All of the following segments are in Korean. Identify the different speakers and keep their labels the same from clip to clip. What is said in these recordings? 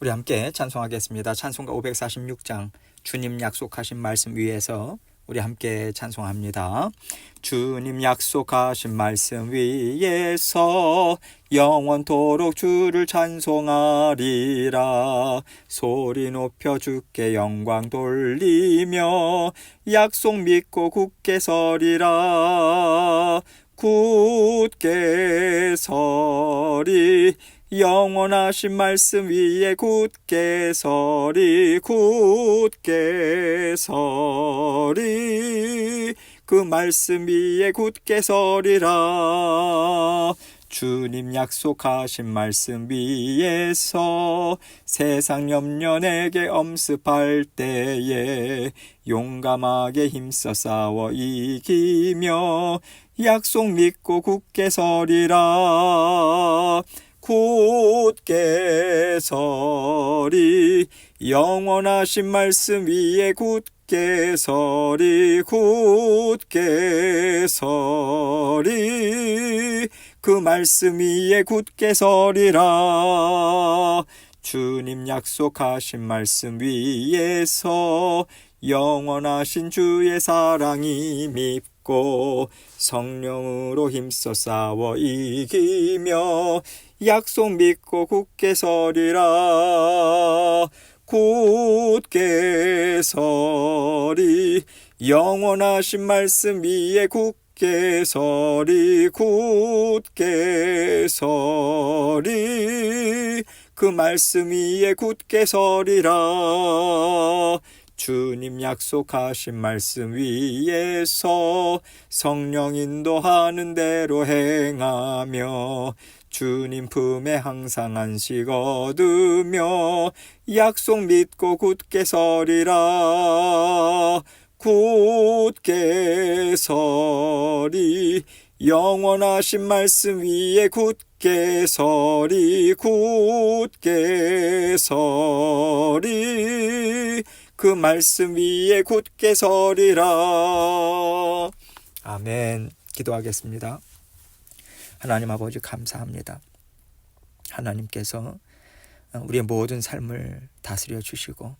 Speaker 1: 우리 함께 찬송하겠습니다. 찬송가 546장 주님 약속하신 말씀 위에서 우리 함께 찬송합니다. 주님 약속하신 말씀 위에서 영원토록 주를 찬송하리라. 소리 높여 주께 영광 돌리며 약속 믿고 굳게 서리라. 굳게 서리 영원하신 말씀 위에 굳게 서리 굳게 서리 그 말씀 위에 굳게 서리라. 주님 약속하신 말씀 위에서 세상 염려 내게 엄습할 때에 용감하게 힘써 싸워 이기며 약속 믿고 굳게 서리라. 굳게 서리 영원하신 말씀 위에 굳게 서리 굳게 서리 그 말씀 위에 굳게 서리라. 주님 약속하신 말씀 위에서 영원하신 주의 사랑이 밉고 성령으로 힘써 싸워 이기며 약속 믿고 굳게 서리라. 굳게 서리 영원하신 말씀 위에 굳게 서리 굳게 서리 그 말씀 위에 굳게 서리라. 주님 약속하신 말씀 위에서 성령 인도하는 대로 행하며 주님 품에 항상 안식 얻으며 약속 믿고 굳게 서리라. 굳게 서리 영원하신 말씀 위에 굳게 서리 굳게 서리 그 말씀 위에 굳게 서리라. 아멘. 기도하겠습니다. 하나님 아버지 감사합니다. 하나님께서 우리의 모든 삶을 다스려 주시고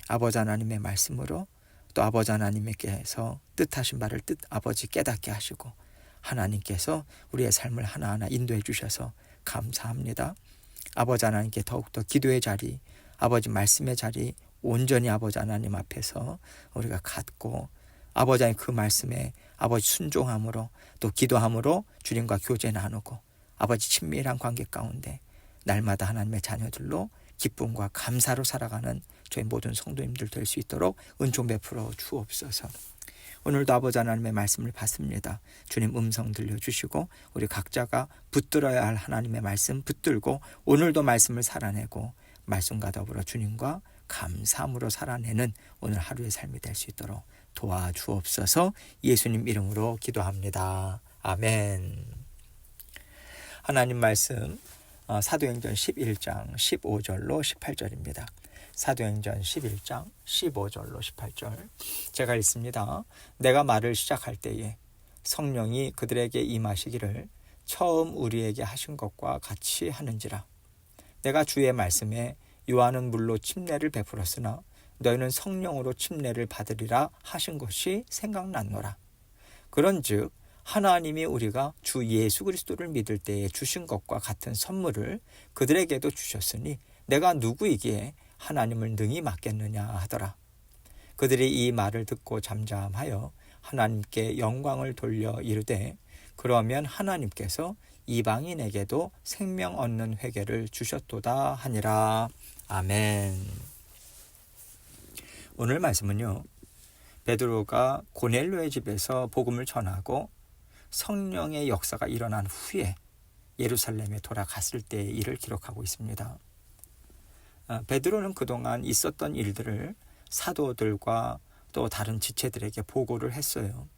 Speaker 1: 아버지 하나님의 말씀으로 또 아버지 하나님께서 뜻하신 바를 아버지 깨닫게 하시고 하나님께서 우리의 삶을 하나하나 인도해 주셔서 감사합니다. 아버지 하나님께 더욱더 기도의 자리, 아버지 말씀의 자리 온전히 아버지 하나님 앞에서 우리가 갖고 아버지 하나님 그 말씀에 아버지 순종함으로 또 기도함으로 주님과 교제 나누고 아버지 친밀한 관계 가운데 날마다 하나님의 자녀들로 기쁨과 감사로 살아가는 저희 모든 성도님들 될 수 있도록 은총 베풀어 주옵소서. 오늘도 아버지 하나님의 말씀을 받습니다. 주님 음성 들려주시고 우리 각자가 붙들어야 할 하나님의 말씀 붙들고 오늘도 말씀을 살아내고 말씀과 더불어 주님과 감사함으로 살아내는 오늘 하루의 삶이 될 수 있도록 도와주옵소서. 예수님 이름으로 기도합니다. 아멘. 하나님 말씀 사도행전 11장 15절로 18절입니다. 사도행전 11장 15절로 18절 제가 읽습니다. 내가 말을 시작할 때에 성령이 그들에게 임하시기를 처음 우리에게 하신 것과 같이 하는지라. 내가 주의 말씀에 요한은 물로 침례를 베풀었으나 너희는 성령으로 침례를 받으리라 하신 것이 생각났노라. 그런즉 하나님이 우리가 주 예수 그리스도를 믿을 때에 주신 것과 같은 선물을 그들에게도 주셨으니 내가 누구이기에 하나님을 능히 맡겠느냐 하더라. 그들이 이 말을 듣고 잠잠하여 하나님께 영광을 돌려 이르되 그러면 하나님께서 이방인에게도 생명 얻는 회개를 주셨도다 하니라. 아멘. 오늘 말씀은요, 베드로가 고넬료의 집에서 복음을 전하고 성령의 역사가 일어난 후에 예루살렘에 돌아갔을 때의 일을 기록하고 있습니다. 베드로는 그동안 있었던 일들을 사도들과 또 다른 지체들에게 보고를 했어요.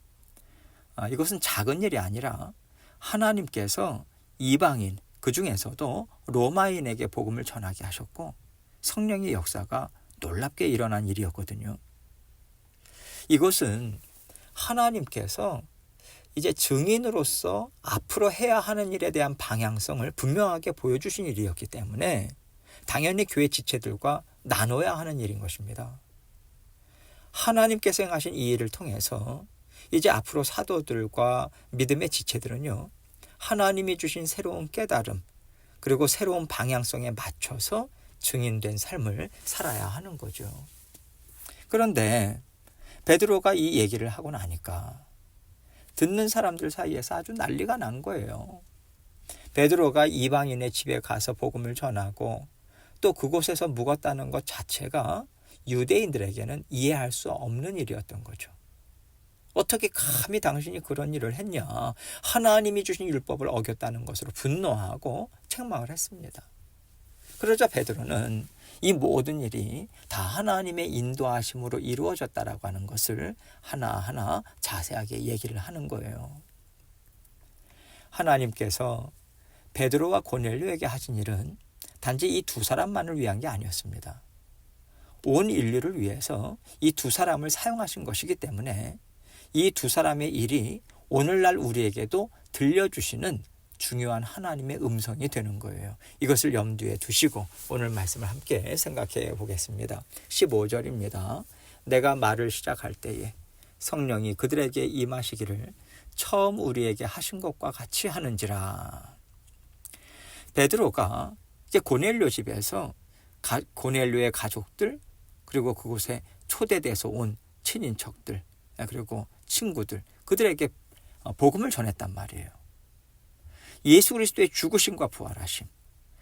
Speaker 1: 이것은 작은 일이 아니라 하나님께서 이방인, 그 중에서도 로마인에게 복음을 전하게 하셨고 성령의 역사가 놀랍게 일어난 일이었거든요. 이것은 하나님께서 이제 증인으로서 앞으로 해야 하는 일에 대한 방향성을 분명하게 보여주신 일이었기 때문에 당연히 교회 지체들과 나눠야 하는 일인 것입니다. 하나님께서 행하신 이 일을 통해서 이제 앞으로 사도들과 믿음의 지체들은요, 하나님이 주신 새로운 깨달음 그리고 새로운 방향성에 맞춰서 증인된 삶을 살아야 하는 거죠. 그런데 베드로가 이 얘기를 하고 나니까 듣는 사람들 사이에서 아주 난리가 난 거예요. 베드로가 이방인의 집에 가서 복음을 전하고 또 그곳에서 묵었다는 것 자체가 유대인들에게는 이해할 수 없는 일이었던 거죠. 어떻게 감히 당신이 그런 일을 했냐. 하나님이 주신 율법을 어겼다는 것으로 분노하고 책망을 했습니다. 그러자 베드로는 이 모든 일이 다 하나님의 인도하심으로 이루어졌다라고 하는 것을 하나하나 자세하게 얘기를 하는 거예요. 하나님께서 베드로와 고넬료에게 하신 일은 단지 이 두 사람만을 위한 게 아니었습니다. 온 인류를 위해서 이 두 사람을 사용하신 것이기 때문에 이 두 사람의 일이 오늘날 우리에게도 들려주시는 중요한 하나님의 음성이 되는 거예요. 이것을 염두에 두시고 오늘 말씀을 함께 생각해 보겠습니다. 15절입니다. 내가 말을 시작할 때에 성령이 그들에게 임하시기를 처음 우리에게 하신 것과 같이 하는지라. 베드로가 이제 고넬료 집에서 고넬료의 가족들 그리고 그곳에 초대돼서 온 친인척들 그리고 친구들 그들에게 복음을 전했단 말이에요. 예수 그리스도의 죽으심과 부활하심,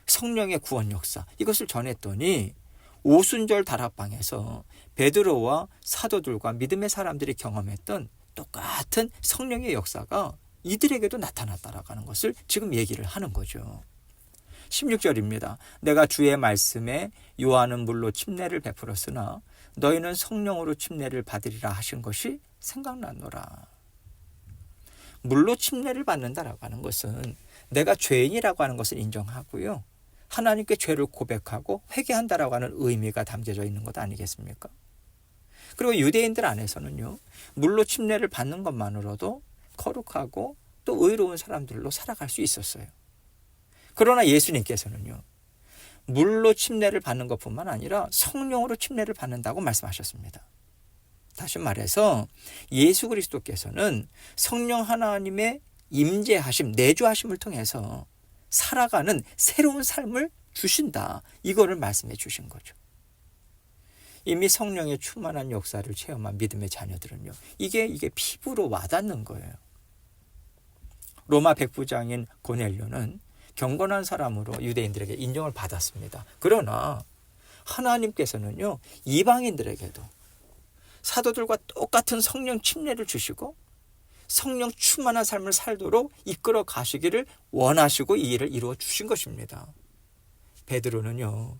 Speaker 1: 성령의 구원 역사 이것을 전했더니 오순절 다락방에서 베드로와 사도들과 믿음의 사람들이 경험했던 똑같은 성령의 역사가 이들에게도 나타났다라는 것을 지금 얘기를 하는 거죠. 16절입니다. 내가 주의 말씀에 요한은 물로 침례를 베풀었으나 너희는 성령으로 침례를 받으리라 하신 것이 생각나노라. 물로 침례를 받는다라고 하는 것은 내가 죄인이라고 하는 것을 인정하고요. 하나님께 죄를 고백하고 회개한다라고 하는 의미가 담겨져 있는 것 아니겠습니까? 그리고 유대인들 안에서는요. 물로 침례를 받는 것만으로도 거룩하고 또 의로운 사람들로 살아갈 수 있었어요. 그러나 예수님께서는요. 물로 침례를 받는 것뿐만 아니라 성령으로 침례를 받는다고 말씀하셨습니다. 다시 말해서 예수 그리스도께서는 성령 하나님의 임재하심, 내주하심을 통해서 살아가는 새로운 삶을 주신다. 이거를 말씀해 주신 거죠. 이미 성령의 충만한 역사를 체험한 믿음의 자녀들은요. 이게 피부로 와닿는 거예요. 로마 백부장인 고넬료는 경건한 사람으로 유대인들에게 인정을 받았습니다. 그러나 하나님께서는요. 이방인들에게도 사도들과 똑같은 성령 침례를 주시고 성령 충만한 삶을 살도록 이끌어 가시기를 원하시고 이 일을 이루어 주신 것입니다. 베드로는요.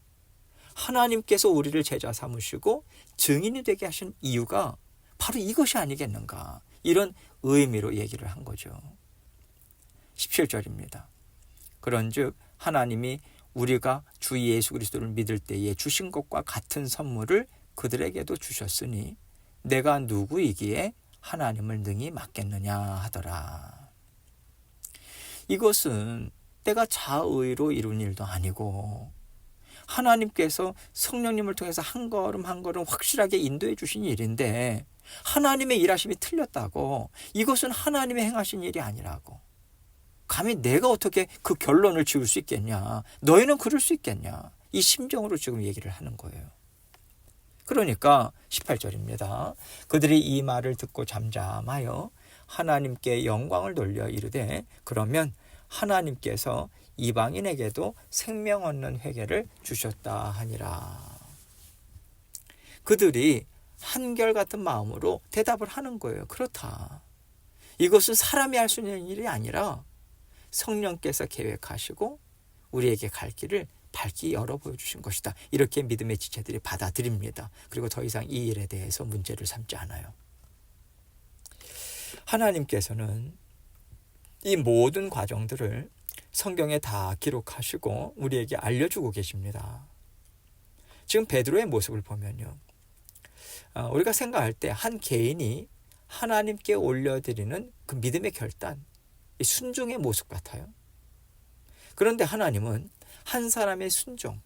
Speaker 1: 하나님께서 우리를 제자 삼으시고 증인이 되게 하신 이유가 바로 이것이 아니겠는가. 이런 의미로 얘기를 한 거죠. 17절입니다. 그런즉 하나님이 우리가 주 예수 그리스도를 믿을 때에 주신 것과 같은 선물을 그들에게도 주셨으니 내가 누구이기에 하나님을 능히 맡겠느냐 하더라. 이것은 내가 자의로 이룬 일도 아니고 하나님께서 성령님을 통해서 한 걸음 한 걸음 확실하게 인도해 주신 일인데 하나님의 일하심이 틀렸다고 이것은 하나님의 행하신 일이 아니라고 감히 내가 어떻게 그 결론을 지을 수 있겠냐. 너희는 그럴 수 있겠냐. 이 심정으로 지금 얘기를 하는 거예요. 그러니까 18절입니다. 그들이 이 말을 듣고 잠잠하여 하나님께 영광을 돌려 이르되 그러면 하나님께서 이방인에게도 생명 얻는 회개를 주셨다 하니라. 그들이 한결같은 마음으로 대답을 하는 거예요. 그렇다. 이것은 사람이 할 수 있는 일이 아니라 성령께서 계획하시고 우리에게 갈 길을 밝히 열어 보여주신 것이다. 이렇게 믿음의 지체들이 받아들입니다. 그리고 더 이상 이 일에 대해서 문제를 삼지 않아요. 하나님께서는 이 모든 과정들을 성경에 다 기록하시고 우리에게 알려주고 계십니다. 지금 베드로의 모습을 보면요. 우리가 생각할 때 한 개인이 하나님께 올려드리는 그 믿음의 결단, 이 순종의 모습 같아요. 그런데 하나님은 한 사람의 순종,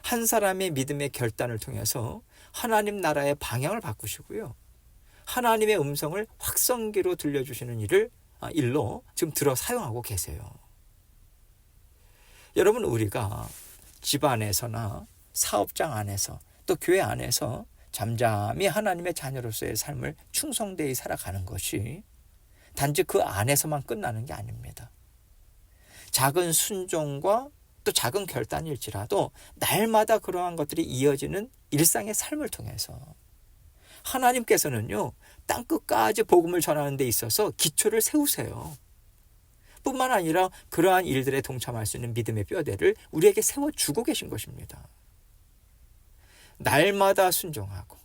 Speaker 1: 한 사람의 믿음의 결단을 통해서 하나님 나라의 방향을 바꾸시고요. 하나님의 음성을 확성기로 들려주시는 일로 지금 들어 사용하고 계세요. 여러분, 우리가 집안에서나 사업장 안에서 또 교회 안에서 잠잠히 하나님의 자녀로서의 삶을 충성되이 살아가는 것이 단지 그 안에서만 끝나는 게 아닙니다. 작은 순종과 또 작은 결단일지라도 날마다 그러한 것들이 이어지는 일상의 삶을 통해서 하나님께서는요, 땅끝까지 복음을 전하는 데 있어서 기초를 세우세요. 뿐만 아니라 그러한 일들에 동참할 수 있는 믿음의 뼈대를 우리에게 세워주고 계신 것입니다. 날마다 순종하고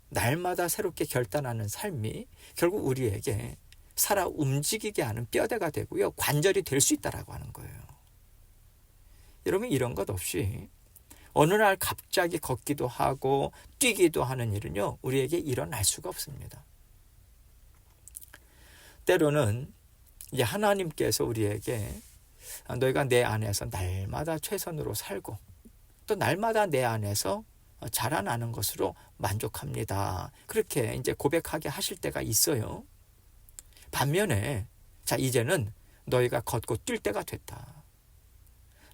Speaker 1: 날마다 새롭게 결단하는 삶이 결국 우리에게 살아 움직이게 하는 뼈대가 되고요, 관절이 될 수 있다라고 하는 거예요. 여러분, 이런 것 없이 어느 날 갑자기 걷기도 하고 뛰기도 하는 일은요, 우리에게 일어날 수가 없습니다. 때로는 이제 하나님께서 우리에게 너희가 내 안에서 날마다 최선으로 살고 또 날마다 내 안에서 자라나는 것으로 만족합니다. 그렇게 이제 고백하게 하실 때가 있어요. 반면에 자, 이제는 너희가 걷고 뛸 때가 됐다.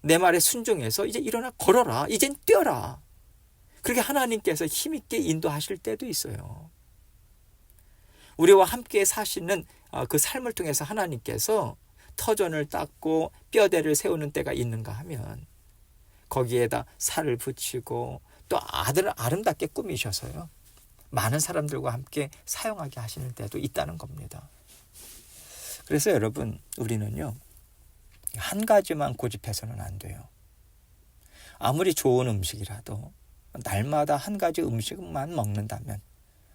Speaker 1: 내 말에 순종해서 이제 일어나 걸어라. 이젠 뛰어라. 그렇게 하나님께서 힘있게 인도하실 때도 있어요. 우리와 함께 사시는 그 삶을 통해서 하나님께서 터전을 닦고 뼈대를 세우는 때가 있는가 하면 거기에다 살을 붙이고 또 아들을 아름답게 꾸미셔서요, 많은 사람들과 함께 사용하게 하시는 때도 있다는 겁니다. 그래서 여러분, 우리는요, 한 가지만 고집해서는 안 돼요. 아무리 좋은 음식이라도 날마다 한 가지 음식만 먹는다면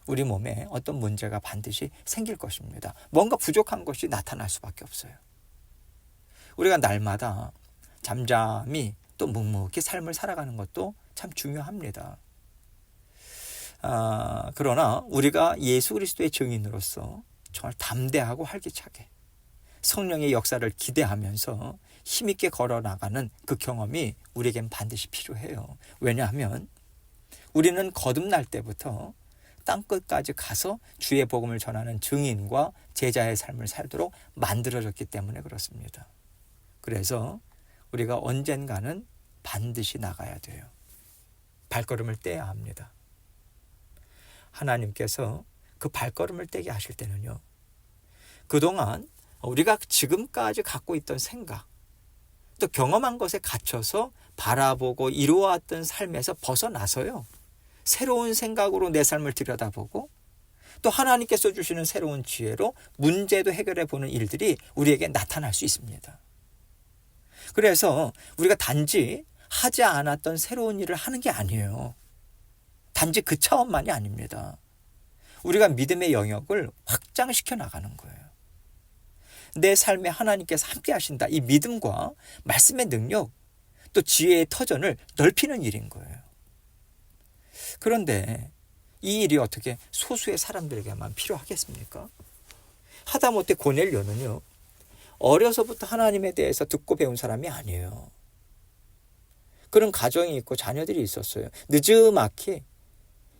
Speaker 1: 우리 몸에 어떤 문제가 반드시 생길 것입니다. 뭔가 부족한 것이 나타날 수밖에 없어요. 우리가 날마다 잠잠히 또 묵묵히 삶을 살아가는 것도 참 중요합니다. 그러나 우리가 예수 그리스도의 증인으로서 정말 담대하고 활기차게 성령의 역사를 기대하면서 힘있게 걸어나가는 그 경험이 우리에겐 반드시 필요해요. 왜냐하면 우리는 거듭날 때부터 땅끝까지 가서 주의 복음을 전하는 증인과 제자의 삶을 살도록 만들어졌기 때문에 그렇습니다. 그래서 우리가 언젠가는 반드시 나가야 돼요. 발걸음을 떼야 합니다. 하나님께서 그 발걸음을 떼게 하실 때는요, 그동안 우리가 지금까지 갖고 있던 생각, 또 경험한 것에 갇혀서 바라보고 이루어왔던 삶에서 벗어나서요, 새로운 생각으로 내 삶을 들여다보고 또 하나님께서 주시는 새로운 지혜로 문제도 해결해 보는 일들이 우리에게 나타날 수 있습니다. 그래서 우리가 단지 하지 않았던 새로운 일을 하는 게 아니에요. 단지 그 차원만이 아닙니다. 우리가 믿음의 영역을 확장시켜 나가는 거예요. 내 삶에 하나님께서 함께 하신다. 이 믿음과 말씀의 능력, 또 지혜의 터전을 넓히는 일인 거예요. 그런데 이 일이 어떻게 소수의 사람들에게만 필요하겠습니까? 하다못해 고넬료는요, 어려서부터 하나님에 대해서 듣고 배운 사람이 아니에요. 그런 가정이 있고 자녀들이 있었어요. 늦지막히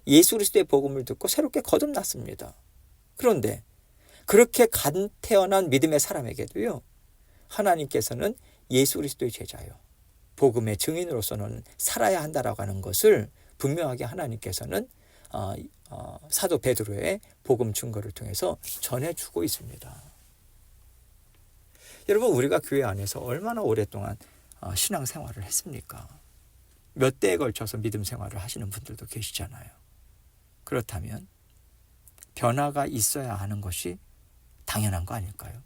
Speaker 1: 예수 그리스도의 복음을 듣고 새롭게 거듭났습니다. 그런데 그렇게 간 태어난 믿음의 사람에게도요, 하나님께서는 예수 그리스도의 제자요, 복음의 증인으로서는 살아야 한다라고 하는 것을 분명하게 하나님께서는 사도 베드로의 복음 증거를 통해서 전해주고 있습니다. 여러분, 우리가 교회 안에서 얼마나 오랫동안 신앙생활을 했습니까? 몇 대에 걸쳐서 믿음 생활을 하시는 분들도 계시잖아요. 그렇다면 변화가 있어야 하는 것이 당연한 거 아닐까요?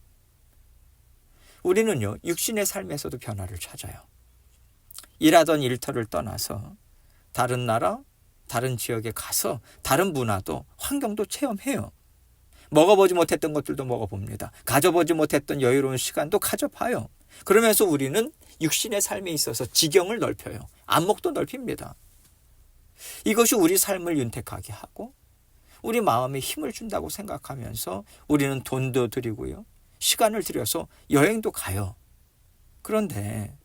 Speaker 1: 우리는요, 육신의 삶에서도 변화를 찾아요. 일하던 일터를 떠나서 다른 나라, 다른 지역에 가서 다른 문화도 환경도 체험해요. 먹어보지 못했던 것들도 먹어봅니다. 가져보지 못했던 여유로운 시간도 가져봐요. 그러면서 우리는 육신의 삶에 있어서 지경을 넓혀요. 안목도 넓힙니다. 이것이 우리 삶을 윤택하게 하고 우리 마음에 힘을 준다고 생각하면서 우리는 돈도 들이고요, 시간을 들여서 여행도 가요. 그런데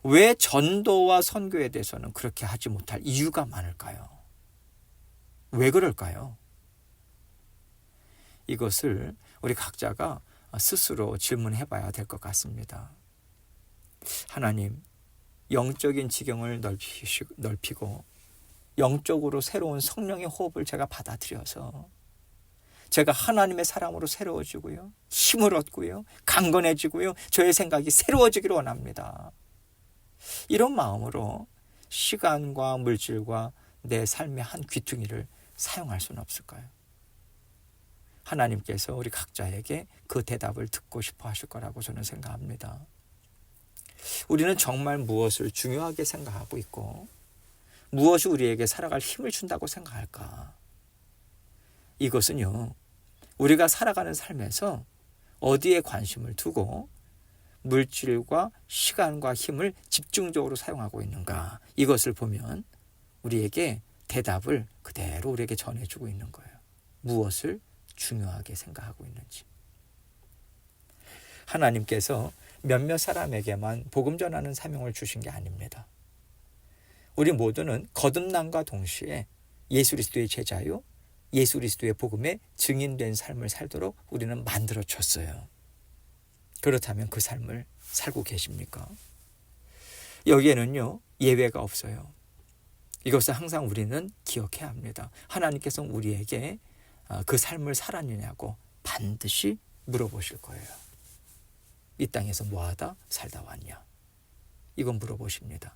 Speaker 1: 왜 전도와 선교에 대해서는 그렇게 하지 못할 이유가 많을까요? 왜 그럴까요? 이것을 우리 각자가 스스로 질문해 봐야 될 것 같습니다. 하나님, 영적인 지경을 넓히고 영적으로 새로운 성령의 호흡을 제가 받아들여서 제가 하나님의 사람으로 새로워지고요, 힘을 얻고요, 강건해지고요, 저의 생각이 새로워지기를 원합니다. 이런 마음으로 시간과 물질과 내 삶의 한 귀퉁이를 사용할 수는 없을까요? 하나님께서 우리 각자에게 그 대답을 듣고 싶어 하실 거라고 저는 생각합니다. 우리는 정말 무엇을 중요하게 생각하고 있고 무엇이 우리에게 살아갈 힘을 준다고 생각할까? 이것은요, 우리가 살아가는 삶에서 어디에 관심을 두고 물질과 시간과 힘을 집중적으로 사용하고 있는가, 이것을 보면 우리에게 대답을 그대로 우리에게 전해주고 있는 거예요. 무엇을 중요하게 생각하고 있는지. 하나님께서 몇몇 사람에게만 복음 전하는 사명을 주신 게 아닙니다. 우리 모두는 거듭남과 동시에 예수 그리스도의 제자요, 예수 그리스도의 복음에 증인된 삶을 살도록 우리는 만들어졌어요. 그렇다면 그 삶을 살고 계십니까? 여기에는요, 예외가 없어요. 이것을 항상 우리는 기억해야 합니다. 하나님께서는 우리에게 그 삶을 살았느냐고 반드시 물어보실 거예요. 이 땅에서 뭐하다 살다 왔냐? 이건 물어보십니다.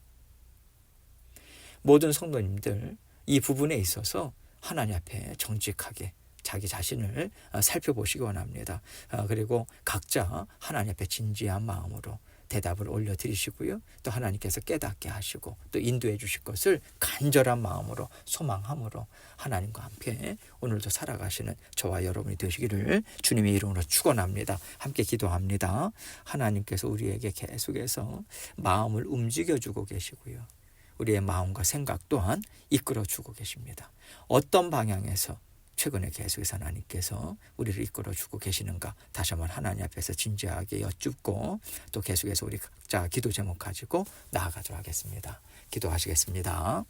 Speaker 1: 모든 성도님들 이 부분에 있어서 하나님 앞에 정직하게 자기 자신을 살펴보시기 원합니다. 그리고 각자 하나님 앞에 진지한 마음으로 대답을 올려드리시고요. 또 하나님께서 깨닫게 하시고 또 인도해 주실 것을 간절한 마음으로 소망함으로 하나님과 함께 오늘도 살아가시는 저와 여러분이 되시기를 주님의 이름으로 축원합니다. 함께 기도합니다. 하나님께서 우리에게 계속해서 마음을 움직여주고 계시고요. 우리의 마음과 생각 또한 이끌어주고 계십니다. 어떤 방향에서 최근에 계속해서 하나님께서 우리를 이끌어주고 계시는가 다시 한번 하나님 앞에서 진지하게 여쭙고 또 계속해서 우리 각자 기도 제목 가지고 나아가도록 하겠습니다. 기도하시겠습니다.